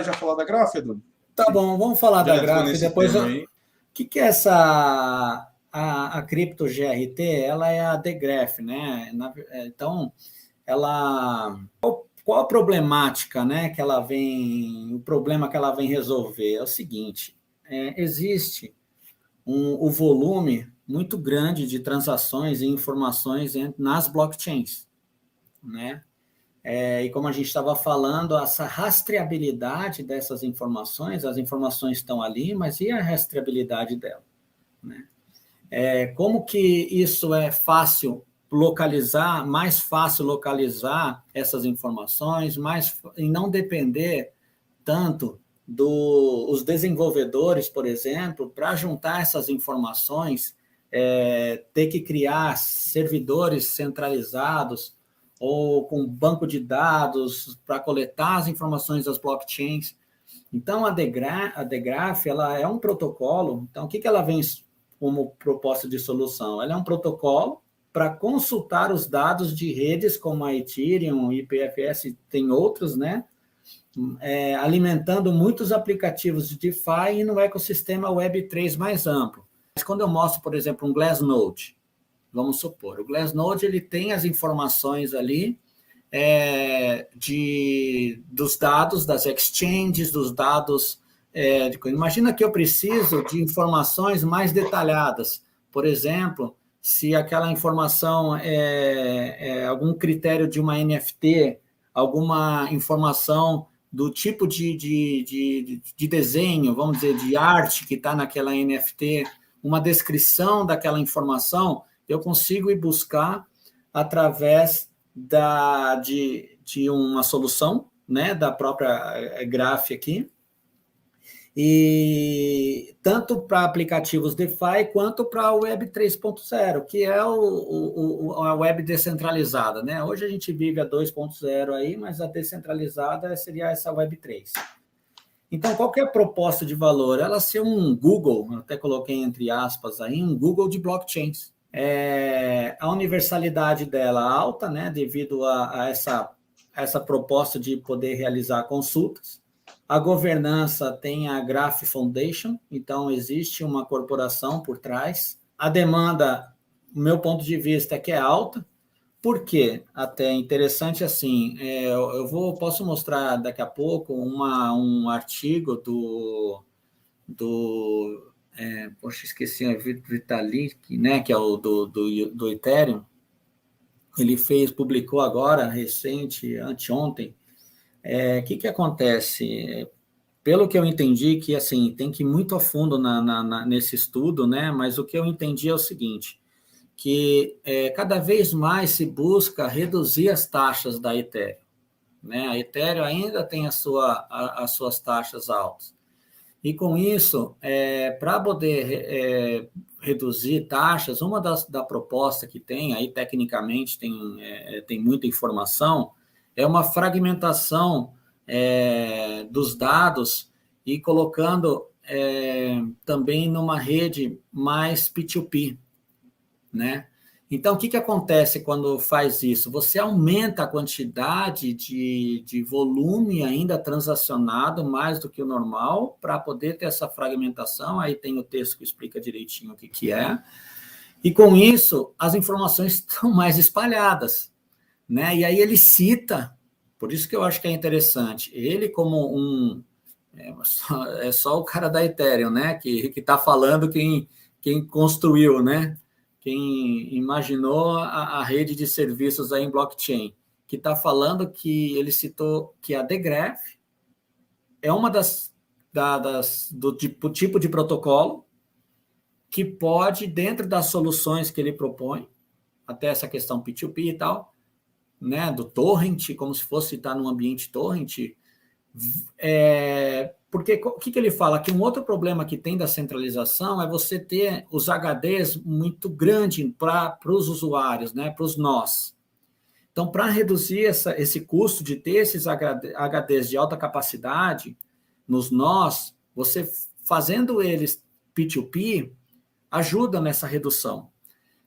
e já falar da Graph, Edu? Tá bom, vamos falar da Graph. Depois, o aí. que é essa... A Crypto GRT, ela é a Degraph, né? Então, ela... Qual a problemática, né, que ela vem... O problema que ela vem resolver é o seguinte, existe o volume muito grande de transações e informações nas blockchains, né? E como a gente estava falando, essa rastreabilidade dessas informações, as informações estão ali, mas e a rastreabilidade dela? Né? Como que isso é fácil localizar, mais fácil localizar essas informações, e não depender tanto dos desenvolvedores, por exemplo, para juntar essas informações, ter que criar servidores centralizados ou com banco de dados para coletar as informações das blockchains. Então, a Degraph, ela é um protocolo. Então, o que ela vem como proposta de solução? Ela é um protocolo para consultar os dados de redes como a Ethereum, IPFS, tem outros, né? Alimentando muitos aplicativos de DeFi e no ecossistema Web3 mais amplo. Mas quando eu mostro, por exemplo, um Glassnode, vamos supor, o Glassnode ele tem as informações ali dos dados das exchanges, dos dados... imagina que eu preciso de informações mais detalhadas. Por exemplo, se aquela informação é algum critério de uma NFT, alguma informação do tipo de desenho, vamos dizer, de arte que está naquela NFT, uma descrição daquela informação, eu consigo ir buscar através de uma solução, né, da própria Graph aqui, e tanto para aplicativos DeFi quanto para a Web 3.0, que é a web descentralizada, né? Hoje a gente vive a 2.0 aí, mas a descentralizada seria essa Web 3. Então, qual que é a proposta de valor? Ela ser um Google, até coloquei entre aspas aí, um Google de blockchains. A universalidade dela alta, né, devido a essa proposta de poder realizar consultas. A governança tem a Graph Foundation, então existe uma corporação por trás. A demanda, do meu ponto de vista, é que é alta. Por quê? Até interessante assim, posso mostrar daqui a pouco um artigo poxa, esqueci, Vitalik, né, que é o do Ethereum. Ele publicou agora, recente, anteontem. Que acontece? Pelo que eu entendi, que assim, tem que ir muito a fundo nesse estudo, né? Mas o que eu entendi é o seguinte, que cada vez mais se busca reduzir as taxas da Ethereum, né? A Ethereum ainda tem as suas taxas altas. E com isso, para poder reduzir taxas, uma da proposta que tem, aí tecnicamente tem muita informação, é uma fragmentação dos dados e colocando também numa rede mais P2P, né? Então, o que acontece quando faz isso? Você aumenta a quantidade de volume ainda transacionado mais do que o normal para poder ter essa fragmentação. Aí tem o texto que explica direitinho o que é. E com isso, as informações estão mais espalhadas, né? E aí ele cita, por isso que eu acho que é interessante, ele como é só o cara da Ethereum, né? Que está falando quem construiu, né? Quem imaginou a rede de serviços aí em blockchain, que está falando que ele citou que a Degraph é uma do tipo de protocolo que pode, dentro das soluções que ele propõe, até essa questão P2P e tal, né, do torrent, como se fosse estar num ambiente torrent, porque o que ele fala? Que um outro problema que tem da centralização é você ter os HDs muito grandes para os usuários, né, para os nós. Então, para reduzir esse custo de ter esses HDs de alta capacidade nos nós, você fazendo eles P2P, ajuda nessa redução.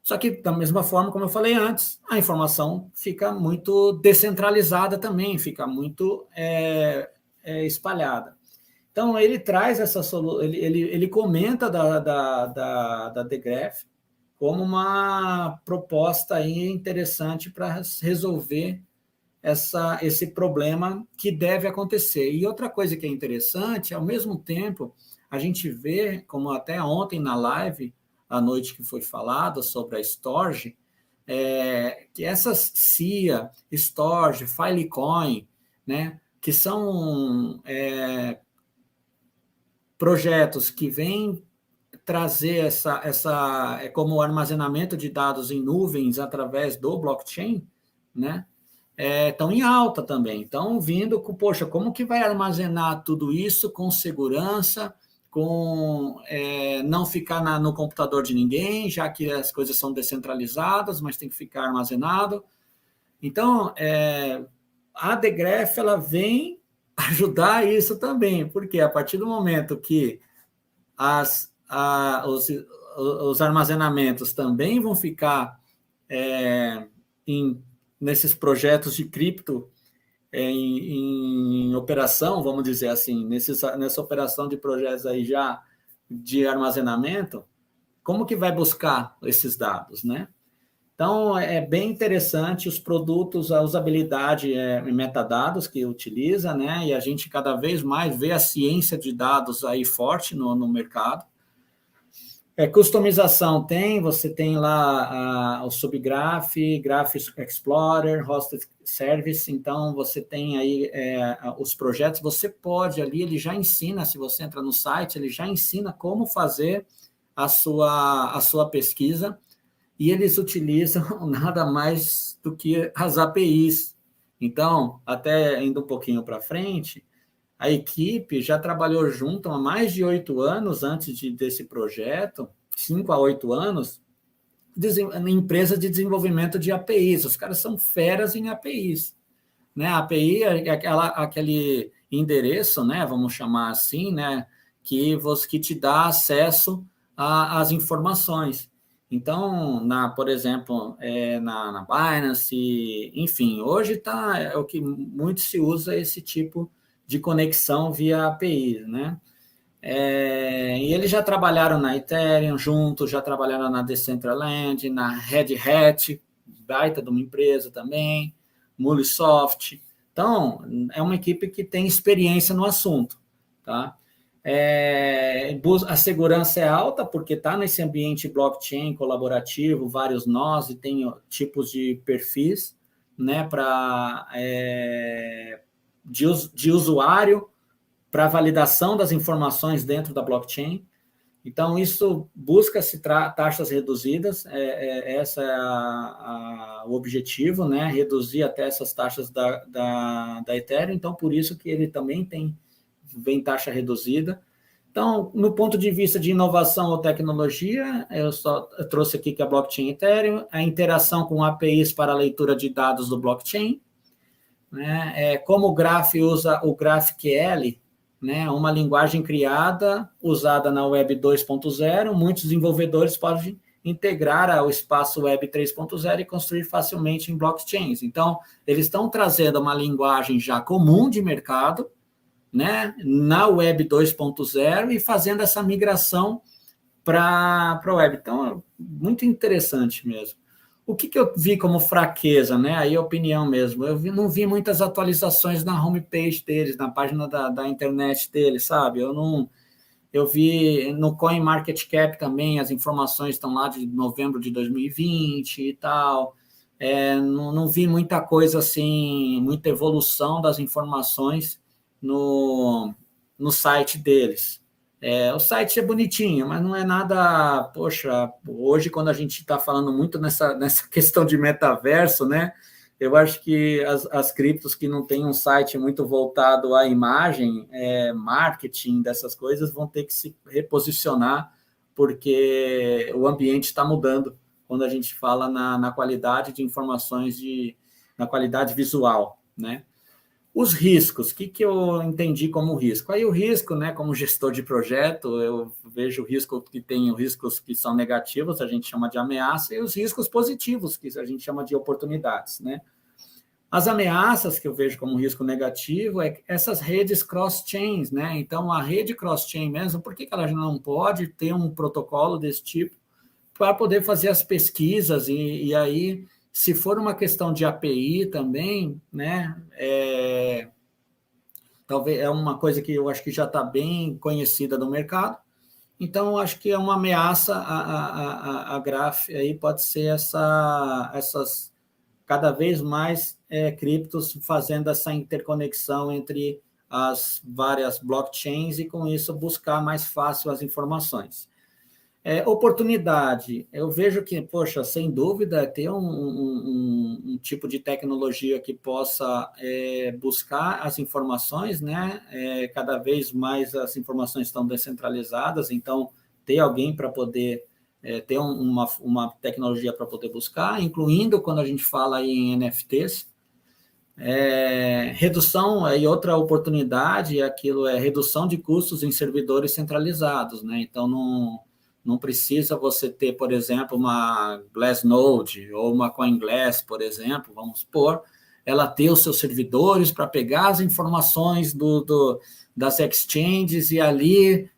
Só que, da mesma forma, como eu falei antes, a informação fica muito descentralizada também, fica muito espalhada. Então, ele traz essa solução, ele comenta da Degraph como uma proposta aí interessante para resolver esse problema que deve acontecer. E outra coisa que é interessante, ao mesmo tempo, a gente vê, como até ontem na live, à noite que foi falada sobre a Storj, que essas CIA, Storj, Filecoin, né, que são projetos que vêm trazer como armazenamento de dados em nuvens através do blockchain, né? Estão em alta também. Estão vindo com, poxa, como que vai armazenar tudo isso com segurança, com não ficar no computador de ninguém, já que as coisas são descentralizadas, mas tem que ficar armazenado. Então, a Degraph, ela vem ajudar isso também, porque a partir do momento que os armazenamentos também vão ficar nesses projetos de cripto em operação, vamos dizer assim, nessa operação de projetos aí já de armazenamento, como que vai buscar esses dados, né? Então, é bem interessante os produtos, a usabilidade em metadados que utiliza, né? E a gente cada vez mais vê a ciência de dados aí forte no mercado. Customização você tem lá o Subgraph, Graph Explorer, Hosted Service, então você tem aí os projetos, você pode ali, ele já ensina, se você entra no site, ele já ensina como fazer a sua pesquisa, e eles utilizam nada mais do que as APIs. Então, até indo um pouquinho para frente, a equipe já trabalhou junto há mais de 8 anos antes desse projeto, 5 a 8 anos, em empresas de desenvolvimento de APIs. Os caras são feras em APIs. Né? A API é aquele endereço, né, vamos chamar assim, né, que te dá acesso às informações. Então, por exemplo, na Binance, enfim, hoje é o que muito se usa esse tipo de conexão via API, né? E eles já trabalharam na Ethereum juntos, já trabalharam na Decentraland, na Red Hat, baita de uma empresa também, Mulesoft. Então, é uma equipe que tem experiência no assunto, tá? A segurança é alta porque está nesse ambiente blockchain colaborativo, vários nós, e tem tipos de perfis, né, de usuário para validação das informações dentro da blockchain. Então, isso busca-se taxas reduzidas, esse é o objetivo, né, reduzir até essas taxas da Ethereum, então, por isso que ele também vem taxa reduzida. Então, no ponto de vista de inovação ou tecnologia, eu trouxe aqui que a blockchain Ethereum, a interação com APIs para a leitura de dados do blockchain, né? Como o Graph usa o GraphQL, né? Uma linguagem criada, usada na Web 2.0, muitos desenvolvedores podem integrar ao espaço Web 3.0 e construir facilmente em blockchains. Então, eles estão trazendo uma linguagem já comum de mercado, né, na Web 2.0 e fazendo essa migração para a Web. Então, é muito interessante mesmo. O que eu vi como fraqueza, né? Aí é opinião mesmo. Não vi muitas atualizações na homepage deles, na página da internet deles, sabe? Eu vi no CoinMarketCap também, as informações estão lá de novembro de 2020 e tal. Não vi muita coisa assim, muita evolução das informações no site deles. O site é bonitinho, mas não é nada... Poxa, hoje, quando a gente está falando muito nessa questão de metaverso, né? Eu acho que as criptos que não têm um site muito voltado à imagem, marketing, dessas coisas, vão ter que se reposicionar, porque o ambiente está mudando quando a gente fala na qualidade de informações, na qualidade visual, né? Os riscos, o que eu entendi como risco? Aí o risco, né, como gestor de projeto, eu vejo o risco que tem os riscos que são negativos, a gente chama de ameaça, e os riscos positivos, que a gente chama de oportunidades, né? As ameaças que eu vejo como risco negativo é essas redes cross-chains, né? Então, a rede cross-chain mesmo, por que ela não pode ter um protocolo desse tipo para poder fazer as pesquisas e aí, se for uma questão de API também, né? Talvez é uma coisa que eu acho que já está bem conhecida no mercado. Então, acho que é uma ameaça a Graph aí pode ser essas cada vez mais criptos fazendo essa interconexão entre as várias blockchains e, com isso, buscar mais fácil as informações. Oportunidade, eu vejo que, poxa, sem dúvida, ter um tipo de tecnologia que possa buscar as informações, né? Cada vez mais as informações estão descentralizadas, então, ter alguém para poder ter uma tecnologia para poder buscar, incluindo quando a gente fala aí em NFTs. Redução, aí outra oportunidade, aquilo é redução de custos em servidores centralizados, né? Então, não precisa você ter, por exemplo, uma Glassnode ou uma CoinGlass, por exemplo, vamos supor, ela ter os seus servidores para pegar as informações das exchanges e ali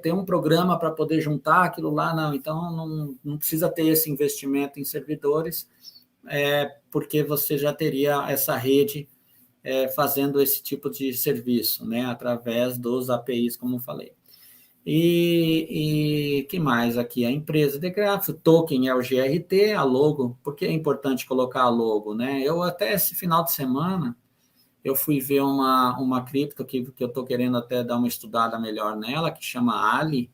ter um programa para poder juntar aquilo lá, não. Então, não precisa ter esse investimento em servidores, porque você já teria essa rede fazendo esse tipo de serviço, né, através dos APIs, como eu falei. E que mais aqui? A empresa de Graph, o token é o GRT, a logo, por que é importante colocar a logo, né? Eu até esse final de semana, eu fui ver uma cripto que eu estou querendo até dar uma estudada melhor nela, que chama Ali,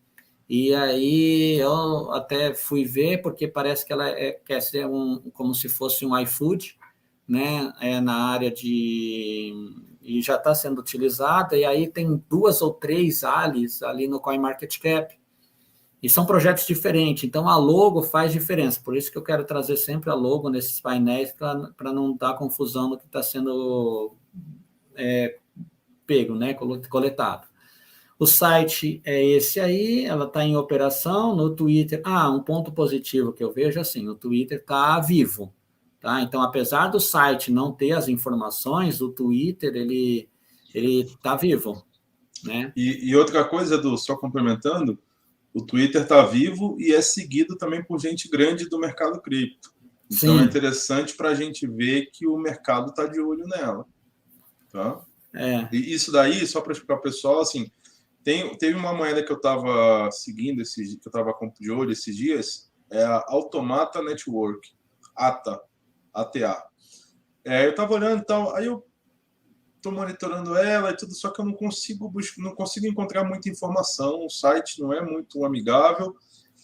e aí eu até fui ver, porque parece que ela quer ser como se fosse um iFood, né? Na área e já está sendo utilizada, e aí tem 2 ou 3 ALIs ali no CoinMarketCap, e são projetos diferentes, então a logo faz diferença, por isso que eu quero trazer sempre a logo nesses painéis, para não dar confusão no que está sendo pego, né, coletado. O site é esse aí, ela está em operação no Twitter. Um ponto positivo que eu vejo assim, o Twitter está vivo, tá? Então, apesar do site não ter as informações, o Twitter, ele está vivo, né? E outra coisa, Edu, só complementando, o Twitter está vivo e é seguido também por gente grande do mercado cripto. Então, é interessante para a gente ver que o mercado está de olho nela, tá? E isso daí, só para explicar para o pessoal, assim, teve uma moeda que eu estava seguindo, que eu estava de olho esses dias, é a Automata Network, ATA. Eu estava olhando e tal, aí eu estou monitorando ela e tudo, só que eu não consigo encontrar muita informação, o site não é muito amigável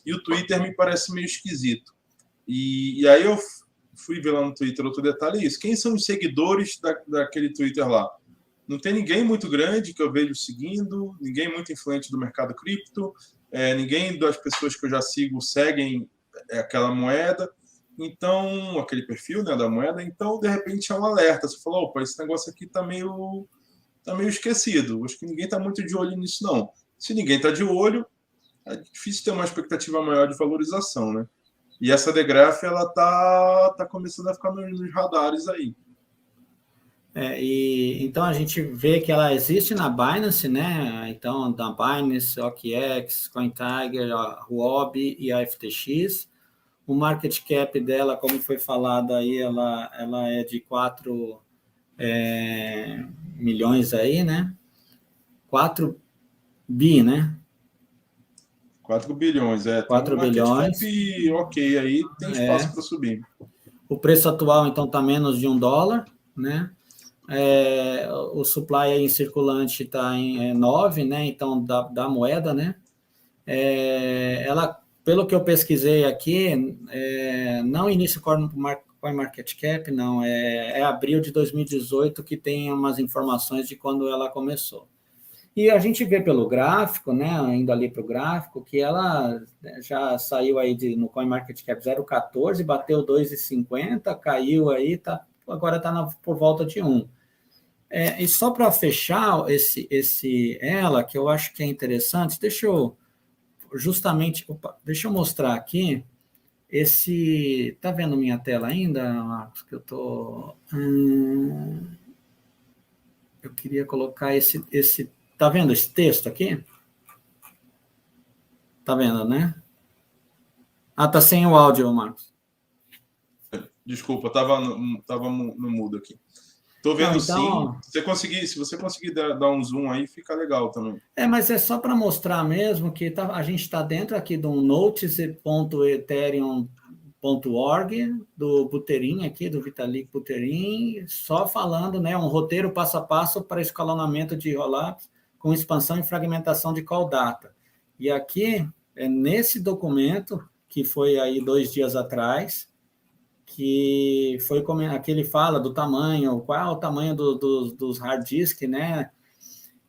e o Twitter me parece meio esquisito. E aí eu fui ver lá no Twitter outro detalhe, é isso. Quem são os seguidores daquele Twitter lá? Não tem ninguém muito grande que eu vejo seguindo, ninguém muito influente do mercado cripto, ninguém das pessoas que eu já sigo seguem aquela moeda, então, aquele perfil, né, da moeda, então, de repente, é um alerta. Você falou, opa, esse negócio aqui tá meio esquecido, acho que ninguém está muito de olho nisso, não. Se ninguém está de olho, é difícil ter uma expectativa maior de valorização, né? E essa Degraph, ela tá começando a ficar nos radares aí. Então a gente vê que ela existe na Binance, né? Então, da Binance, OKX, CoinTiger, a Huobi e a FTX. O market cap dela, como foi falado aí, ela é de 4 milhões aí, né? 4 bi, né? 4 bilhões, 4 tem um bilhões. market cap ok aí, tem espaço para subir. O preço atual, então, está menos de $1, né? O supply aí em circulante está em 9, né? Então, da moeda, né? Ela, pelo que eu pesquisei aqui, não início CoinMarketCap, não, é abril de 2018 que tem umas informações de quando ela começou. E a gente vê pelo gráfico, né, indo ali para o gráfico, que ela já saiu aí no CoinMarketCap 0,14, bateu 2,50, caiu aí, agora está por volta de 1. E só para fechar ela, que eu acho que é interessante, deixa eu mostrar aqui Tá vendo minha tela ainda, Marcos? Que eu tô... eu queria colocar esse... Tá vendo esse texto aqui? Tá vendo, né? Tá sem o áudio, Marcos. Desculpa, estava no mudo aqui. Estou vendo. Não, então, sim. Se você conseguir dar um zoom aí, fica legal também. Mas é só para mostrar mesmo que a gente está dentro aqui de um notice.ethereum.org, do Buterin aqui, do Vitalik Buterin, só falando, né, um roteiro passo a passo para escalonamento de rollups com expansão e fragmentação de call data. E aqui, nesse documento, que foi aí 2 dias atrás, que foi como aqui ele fala do tamanho, qual é o tamanho dos hard disk, né?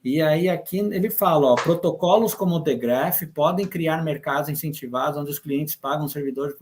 E aí aqui ele fala, protocolos como o Degraph podem criar mercados incentivados onde os clientes pagam servidores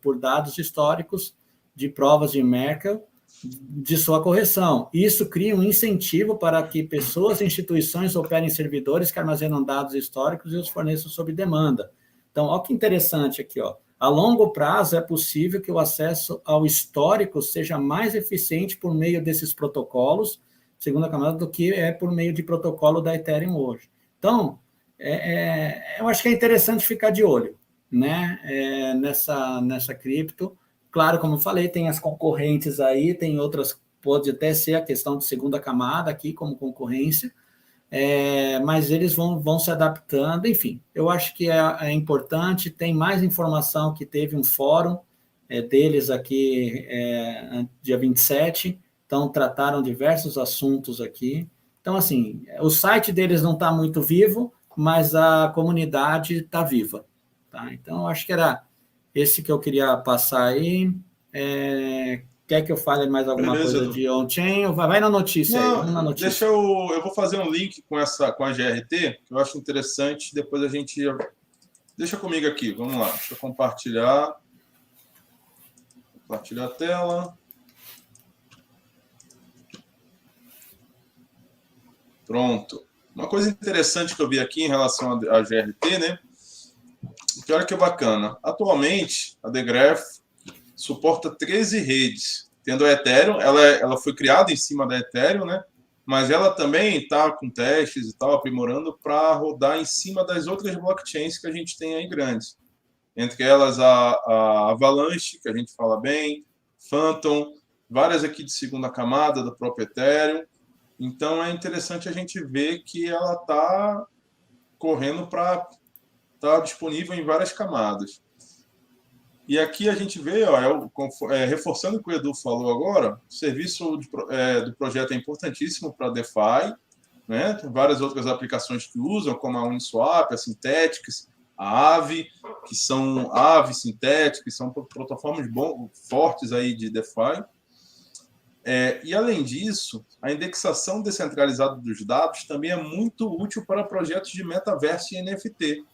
por dados históricos de provas de Merkle de sua correção. Isso cria um incentivo para que pessoas e instituições operem servidores que armazenam dados históricos e os forneçam sob demanda. Então, olha que interessante aqui, A longo prazo, é possível que o acesso ao histórico seja mais eficiente por meio desses protocolos, segunda camada, do que por meio de protocolo da Ethereum hoje. Então, eu acho que é interessante ficar de olho, né, nessa cripto. Claro, como eu falei, tem as concorrentes aí, tem outras, pode até ser a questão de segunda camada aqui como concorrência, mas eles vão se adaptando, enfim, eu acho que é importante. Tem mais informação, que teve um fórum deles aqui dia 27, então trataram diversos assuntos aqui. Então, assim, o site deles não está muito vivo, mas a comunidade está viva, tá? Então, eu acho que era esse que eu queria passar aí. Quer que eu fale mais alguma coisa de on-chain? Vai na notícia. Não, aí, vamos na notícia. Eu vou fazer um link com a GRT, que eu acho interessante, depois a gente... Deixa comigo aqui, vamos lá, deixa eu compartilhar a tela. Pronto. Uma coisa interessante que eu vi aqui em relação à GRT, né? Que olha que bacana. Atualmente, a Degraph suporta 13 redes. Tendo a Ethereum, ela foi criada em cima da Ethereum, né? Mas ela também está com testes e tal, aprimorando para rodar em cima das outras blockchains que a gente tem aí grandes. Entre elas a Avalanche, que a gente fala bem, Phantom, várias aqui de segunda camada do próprio Ethereum. Então é interessante a gente ver que ela está correndo para estar disponível em várias camadas. E aqui a gente vê, reforçando o que o Edu falou agora, o serviço do projeto é importantíssimo para DeFi, né? Tem várias outras aplicações que usam, como a Uniswap, a Synthetix, a Aave, que são Synthetix, são plataformas fortes aí de DeFi. E, além disso, a indexação descentralizada dos dados também é muito útil para projetos de metaverso e NFT.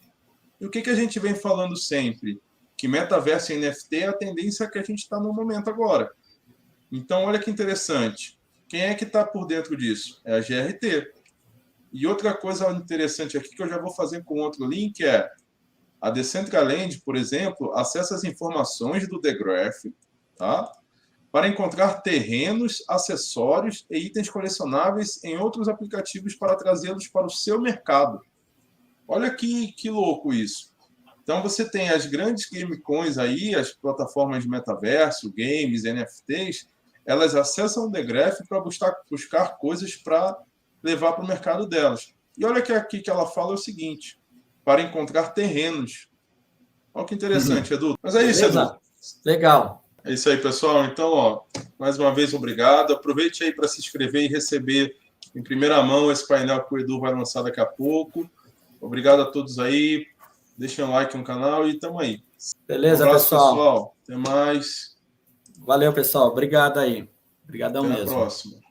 E o que a gente vem falando sempre? Que metaverso e NFT é a tendência que a gente está no momento agora. Então, olha que interessante. Quem é que está por dentro disso? É a GRT. E outra coisa interessante aqui, que eu já vou fazer com outro link, é a Decentraland, por exemplo, acessa as informações do Degraph, tá? Para encontrar terrenos, acessórios e itens colecionáveis em outros aplicativos para trazê-los para o seu mercado. Olha que louco isso. Então, você tem as grandes gamecoins aí, as plataformas de metaverso, games, NFTs, elas acessam o Degraph para buscar coisas para levar para o mercado delas. E olha que aqui que ela fala o seguinte, para encontrar terrenos. Olha que interessante, Edu. Mas é isso, Edu. Legal. É isso aí, pessoal. Então, mais uma vez, obrigado. Aproveite aí para se inscrever e receber em primeira mão esse painel que o Edu vai lançar daqui a pouco. Obrigado a todos aí. Deixem um like no canal e tamo aí. Beleza, um abraço, pessoal. Até mais. Valeu, pessoal. Obrigado aí. Obrigadão mesmo. Até a próxima.